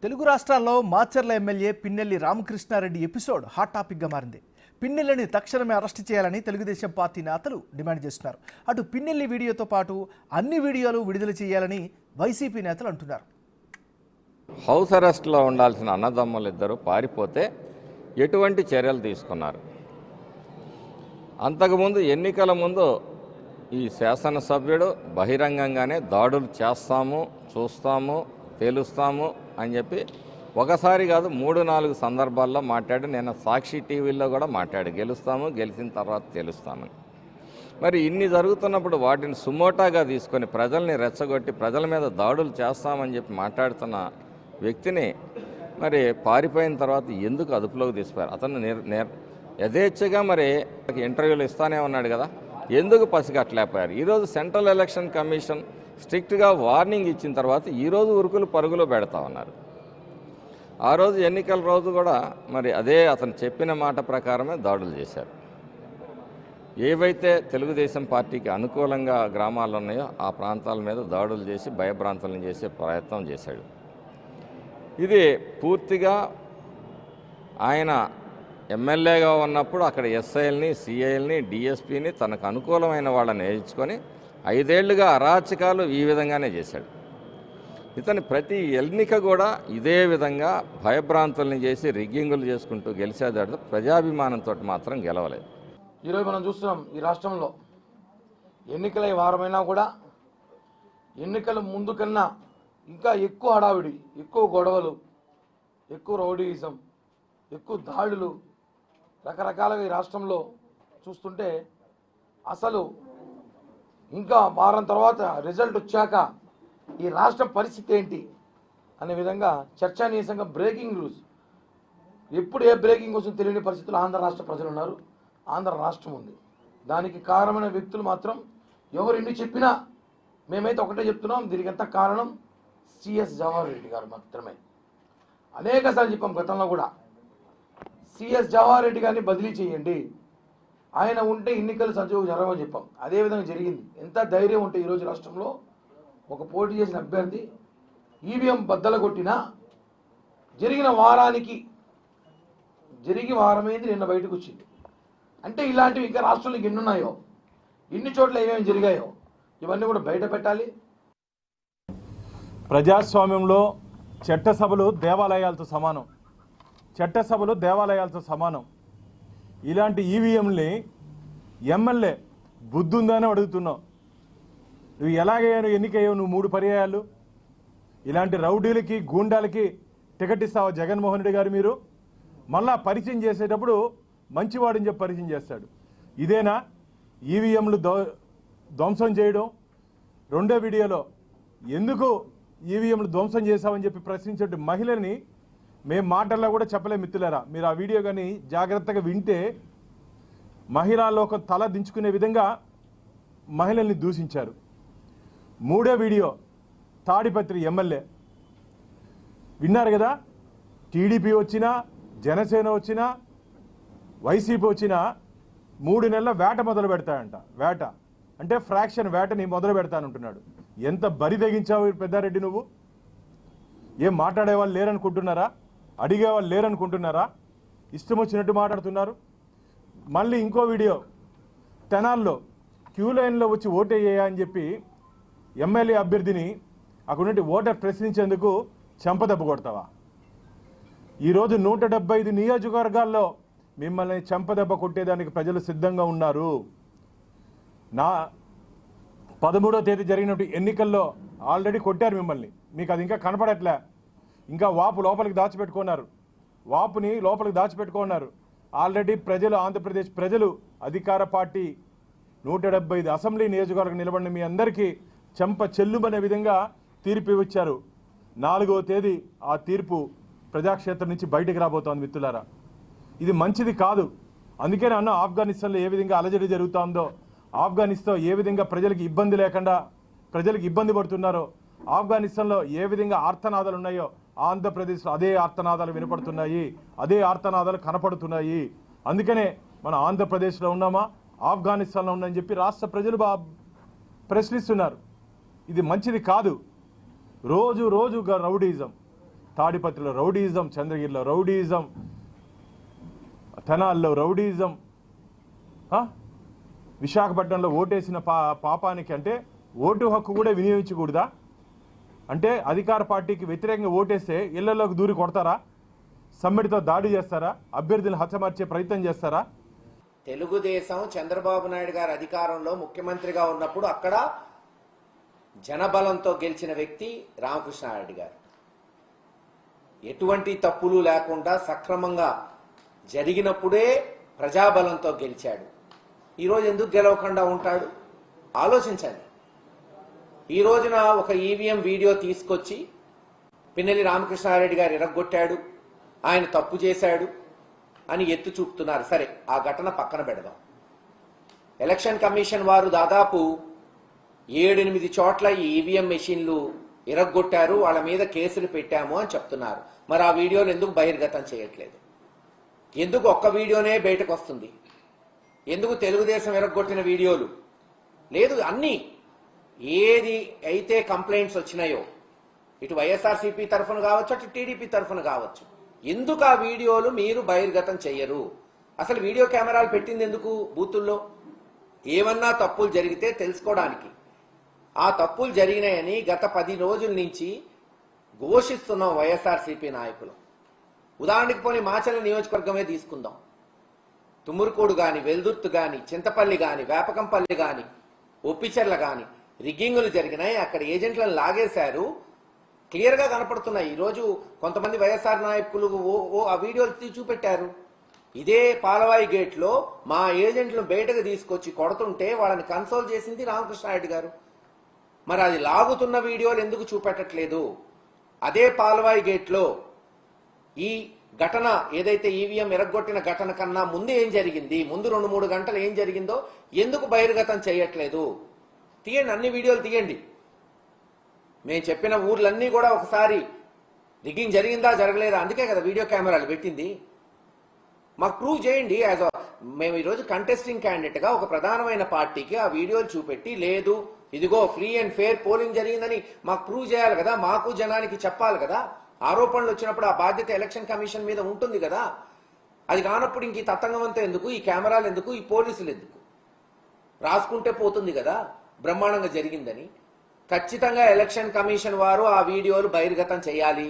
తెలుగు రాష్ట్రాల్లో Macherla MLA Pinnelli Ramakrishna Reddy episode hot టాపిక్గా మారింది. పిన్నెల్లిని తక్షణమే అరెస్ట్ చేయాలని తెలుగుదేశం పార్టీ నేతలు డిమాండ్ చేస్తున్నారు. అటు పిన్నెల్లి వీడియోతో పాటు అన్ని వీడియోలు విడుదల చేయాలని వైసీపీ నేతలు అంటున్నారు. హౌస్ అరెస్ట్లో ఉండాల్సిన అన్నదమ్ములు ఇద్దరు పారిపోతే ఎటువంటి చర్యలు తీసుకున్నారు? అంతకుముందు ఎన్నికల ముందు ఈ శాసనసభ్యుడు బహిరంగంగానే దాడులు చేస్తాము, చూస్తాము, తేలుస్తాము అని చెప్పి ఒకసారి కాదు 3-4 సందర్భాల్లో మాట్లాడి, నేను సాక్షి టీవీలో కూడా మాట్లాడి గెలుస్తాము, గెలిచిన తర్వాత తెలుస్తాను. మరి ఇన్ని జరుగుతున్నప్పుడు వాటిని సుమోటాగా తీసుకొని ప్రజల్ని రెచ్చగొట్టి ప్రజల మీద దాడులు చేస్తామని చెప్పి మాట్లాడుతున్న వ్యక్తిని మరి పారిపోయిన తర్వాత ఎందుకు అదుపులోకి తీసిపోయారు? అతను యథేచ్ఛగా మరి ఇంటర్వ్యూలు ఇస్తానే ఉన్నాడు కదా, ఎందుకు పసిగట్టలేకపోయారు? ఈరోజు సెంట్రల్ ఎలక్షన్ కమిషన్ స్ట్రిక్ట్గా వార్నింగ్ ఇచ్చిన తర్వాత ఈరోజు ఉరుకులు పరుగులు పెడతా ఉన్నారు. ఆ రోజు ఎన్నికల రోజు కూడా మరి అదే అతను చెప్పిన మాట ప్రకారమే దాడులు చేశారు. ఏవైతే తెలుగుదేశం పార్టీకి అనుకూలంగా గ్రామాలు ఉన్నాయో ఆ ప్రాంతాల మీద దాడులు చేసి భయభ్రాంతులను చేసే ప్రయత్నం చేశాడు. ఇది పూర్తిగా ఆయన ఎమ్మెల్యేగా ఉన్నప్పుడు అక్కడ ఎస్ఐల్ని, సిఐల్ని, డిఎస్పీని తనకు అనుకూలమైన వాళ్ళని వేయించుకొని 5 ఏళ్లుగా అరాచకాలు ఈ విధంగానే చేశాడు. ఇతని ప్రతి ఎన్నిక కూడా ఇదే విధంగా భయభ్రాంతుల్ని చేసి రిగ్గింగులు చేసుకుంటూ గెలిచేదాడు. ప్రజాభిమానంతో మాత్రం గెలవలేదు. ఈరోజు మనం చూస్తున్నాం ఈ రాష్ట్రంలో ఎన్నికల వారమైనా కూడా ఎన్నికల ముందు కన్నా ఇంకా ఎక్కువ హడావిడి, ఎక్కువ గొడవలు, ఎక్కువ రౌడీయిజం, ఎక్కువ దాడులు రకరకాలుగా ఈ రాష్ట్రంలో చూస్తుంటే అసలు ఇంకా వారం తర్వాత రిజల్ట్ వచ్చాక ఈ రాష్ట్ర పరిస్థితి ఏంటి అనే విధంగా చర్చానీయాంశంగా బ్రేకింగ్ న్యూస్, ఎప్పుడు ఏ బ్రేకింగ్ వస్తుందో తెలియని పరిస్థితుల్లో ఆంధ్ర రాష్ట్ర ప్రజలు ఉన్నారు, ఆంధ్ర రాష్ట్రం ఉంది. దానికి కారణమైన వ్యక్తులు మాత్రం ఎవరు ఎన్ని చెప్పినా మేమైతే ఒకటే చెప్తున్నాం, దీనికి ఎంత కారణం సిఎస్ జవహర్ రెడ్డి గారు మాత్రమే. అనేకసార్లు చెప్పాం గతంలో కూడా, సిఎస్ జవహర్ రెడ్డి గారిని బదిలీ చేయండి, ఆయన ఉంటే ఎన్నికలు సజీవంగా జరగవని చెప్పాం. అదేవిధంగా జరిగింది. ఎంత ధైర్యం ఉంటే ఈరోజు రాష్ట్రంలో ఒక పోటీ చేసిన అభ్యర్థి ఈవీఎం బద్దలు కొట్టినా జరిగి వారమైంది, నిన్న బయటకు వచ్చింది. అంటే ఇలాంటివి ఇంకా రాష్ట్రంలో ఎన్ని ఉన్నాయో, ఎన్ని చోట్ల ఏమేమి జరిగాయో ఇవన్నీ కూడా బయట పెట్టాలి. ప్రజాస్వామ్యంలో చట్టసభలు దేవాలయాలతో సమానం, చట్టసభలు దేవాలయాలతో సమానం. ఇలాంటి ఈవీఎంని ఎమ్మెల్యే బుద్ధి ఉందని అడుగుతున్నావు. నువ్వు ఎలాగయ్యాను ఎన్నికయ్యావు? నువ్వు 3 పర్యాయాలు ఇలాంటి రౌడీలకి, గూండాలకి టికెట్ ఇస్తావా జగన్మోహన్ రెడ్డి గారు? మీరు మళ్ళా పరిచయం చేసేటప్పుడు మంచివాడని చెప్పి పరిచయం చేస్తాడు. ఇదేనా ఈవీఎంలు ధ్వంసం చేయడం? రెండో వీడియోలో ఎందుకు ఈవీఎంలు ధ్వంసం చేశామని చెప్పి ప్రశ్నించే మహిళని మేము మాటల్లో కూడా చెప్పలే మిత్రులారా. మీరు ఆ వీడియో కానీ జాగ్రత్తగా వింటే మహిళా లోకం తల దించుకునే విధంగా మహిళల్ని దూషించారు. 3వ వీడియో తాడిపత్రి ఎమ్మెల్యే విన్నారు కదా, టీడీపీ వచ్చినా, జనసేన వచ్చినా, వైసీపీ వచ్చినా 3 నెలల వేట మొదలు పెడతాయంట. వేట అంటే ఫ్రాక్షన్ వేటని మొదలు పెడతానంటున్నాడు. ఎంత బరి తెగించావు పెద్దారెడ్డి నువ్వు? ఏం మాట్లాడేవాళ్ళు లేరనుకుంటున్నారా? అడిగేవాళ్ళు లేరనుకుంటున్నారా? ఇష్టం వచ్చినట్టు మాట్లాడుతున్నారు. మళ్ళీ ఇంకో వీడియో, తెనాల్లో క్యూ లైన్లో వచ్చి ఓటేయ్యా అని చెప్పి ఎమ్మెల్యే అభ్యర్థిని అక్కడుండి ఓటర్ ప్రశ్నించేందుకు చెంపదెబ్బ కొడతావా? ఈరోజు 175 నియోజకవర్గాల్లో మిమ్మల్ని చెంపదెబ్బ కొట్టేదానికి ప్రజలు సిద్ధంగా ఉన్నారు. 13వ తేదీ జరిగినట్టు ఎన్నికల్లో ఆల్రెడీ కొట్టారు మిమ్మల్ని. మీకు అది ఇంకా కనపడట్లే. ఇంకా వాపు లోపలికి దాచిపెట్టుకున్నారు, వాపుని లోపలికి దాచిపెట్టుకున్నారు. ఆల్రెడీ ప్రజలు, ఆంధ్రప్రదేశ్ ప్రజలు, అధికార పార్టీ 175 అసెంబ్లీ నియోజకవర్గం నిలబడిన మీ అందరికీ చెంప చెల్లుమనే విధంగా తీర్పు ఇచ్చారు. 4వ తేదీ ఆ తీర్పు ప్రజాక్షేత్రం నుంచి బయటకు రాబోతోంది మిత్రులారా. ఇది మంచిది కాదు. అందుకనే అన్న ఆఫ్ఘనిస్తాన్లో ఏ విధంగా అలజడి జరుగుతుందో, ఆఫ్ఘనిస్తాన్ ఏ విధంగా ప్రజలకు ఇబ్బంది లేకుండా ప్రజలకు ఇబ్బంది పడుతున్నారో, ఆఫ్ఘనిస్తాన్లో ఏ విధంగా ఆర్తనాదాలు ఉన్నాయో ఆంధ్రప్రదేశ్లో అదే ఆర్తనాదాలు వినపడుతున్నాయి, అదే ఆర్తనాదాలు కనపడుతున్నాయి. అందుకనే మన ఆంధ్రప్రదేశ్లో ఉన్నామా, ఆఫ్ఘనిస్తాన్లో ఉన్నామని చెప్పి రాష్ట్ర ప్రజలు ప్రశ్నిస్తున్నారు. ఇది మంచిది కాదు. రోజు రౌడీజం, తాడిపత్రిలో రౌడీయిజం, చంద్రగిరిలో రౌడీయిజం, తెనాల్లో రౌడీయిజం, విశాఖపట్నంలో ఓటేసిన పాపానికి అంటే ఓటు హక్కు కూడా వినియోగించకూడదా? అంటే అధికార పార్టీకి వ్యతిరేకంగా ఓటేస్తే ఇళ్లలోకి దూరి కొడతారా? సమ్మెడితో దాడి చేస్తారా? అభ్యర్థులను హతమార్చే ప్రయత్నం చేస్తారా? తెలుగుదేశం చంద్రబాబు నాయుడు గారు అధికారంలో ముఖ్యమంత్రిగా ఉన్నప్పుడు అక్కడ జనబలంతో గెలిచిన వ్యక్తి రామకృష్ణారెడ్డి గారు. ఎటువంటి తప్పులు లేకుండా సక్రమంగా జరిగినప్పుడే ప్రజాబలంతో గెలిచాడు. ఈరోజు ఎందుకు గెలవకుండా ఉంటాడు? ఆలోచించండి. ఈ రోజున ఒక ఈవీఎం వీడియో తీసుకొచ్చి పిన్నెల్లి రామకృష్ణారెడ్డి గారు ఎరగొట్టాడు, ఆయన తప్పు చేశాడు అని ఎత్తు చూపుతున్నారు. సరే, ఆ ఘటన పక్కన పెడదాం. ఎలక్షన్ కమిషన్ వారు దాదాపు 7-8 చోట్ల ఈ ఈవీఎం మెషిన్లు ఎరగొట్టారు, వాళ్ళ మీద కేసులు పెట్టాము అని చెప్తున్నారు. మరి ఆ వీడియోలు ఎందుకు బహిర్గతం చేయట్లేదు? ఎందుకు ఒక్క వీడియోనే బయటకు వస్తుంది? ఎందుకు తెలుగుదేశం ఎరగొట్టిన వీడియోలు లేదు? అన్నీ ఏది అయితే కంప్లైంట్స్ వచ్చినాయో ఇటు వైఎస్ఆర్సీపీ తరఫున కావచ్చు, అటు టీడీపీ తరఫున కావచ్చు, ఎందుకు ఆ వీడియోలు మీరు బహిర్గతం చెయ్యరు? అసలు వీడియో కెమెరాలు పెట్టింది ఎందుకు? బూతుల్లో ఏమన్నా తప్పులు జరిగితే తెలుసుకోవడానికి. ఆ తప్పులు జరిగినాయని గత 10 రోజుల నుంచి ఘోషిస్తున్నాం వైఎస్ఆర్సీపీ నాయకులు. ఉదాహరణకి పోనీ మాచర్ల నియోజకవర్గమే తీసుకుందాం. తుమ్మురుకోడు గాని, వెల్దుర్తి గాని, చింతపల్లి గాని, వేపకంపల్లి గాని, ఒప్పిచెర్ల గాని రిగ్గింగులు జరిగినాయి. అక్కడ ఏజెంట్లను లాగేశారు, క్లియర్ గా కనపడుతున్నాయి. ఈరోజు కొంతమంది వైఎస్ఆర్ నాయకులు ఆ వీడియోలు చూపెట్టారు. ఇదే పాలవాయి గేట్ లో మా ఏజెంట్లను బయటకు తీసుకొచ్చి కొడుతుంటే వాళ్ళని కన్సోల్ చేసింది రామకృష్ణారెడ్డి గారు. మరి అది లాగుతున్న వీడియోలు ఎందుకు చూపెట్టట్లేదు? అదే పాలవాయి గేట్ లో ఈ ఘటన ఏదైతే ఈవీఎం ఎరగొట్టిన ఘటన కన్నా ముందు ఏం జరిగింది, ముందు 2-3 గంటలు ఏం జరిగిందో ఎందుకు బహిర్గతం చేయట్లేదు? తీయండి, అన్ని వీడియోలు తీయండి. మేము చెప్పిన ఊర్లన్నీ కూడా ఒకసారి రిగ్గింగ్ జరిగిందా జరగలేదా, అందుకే కదా వీడియో కెమెరాలు పెట్టింది. మాకు ప్రూవ్ చేయండి. మేము ఈరోజు కంటెస్టింగ్ క్యాండిడేట్ గా ఒక ప్రధానమైన పార్టీకి ఆ వీడియోలు చూపెట్టి, లేదు ఇదిగో ఫ్రీ అండ్ ఫెయిర్ పోలింగ్ జరిగిందని మాకు ప్రూవ్ చేయాలి కదా, మాకు జనానికి చెప్పాలి కదా. ఆరోపణలు వచ్చినప్పుడు ఆ బాధ్యత ఎలక్షన్ కమిషన్ మీద ఉంటుంది కదా. అది కానప్పుడు ఇంక ఈ తతంగమంతా ఎందుకు, ఈ కెమెరాలు ఎందుకు, ఈ పోలీసులు ఎందుకు? రాసుకుంటే పోతుంది కదా బ్రహ్మాండంగా జరిగిందని. ఖచ్చితంగా ఎలక్షన్ కమిషన్ వారు ఆ వీడియోలు బహిర్గతం చేయాలి.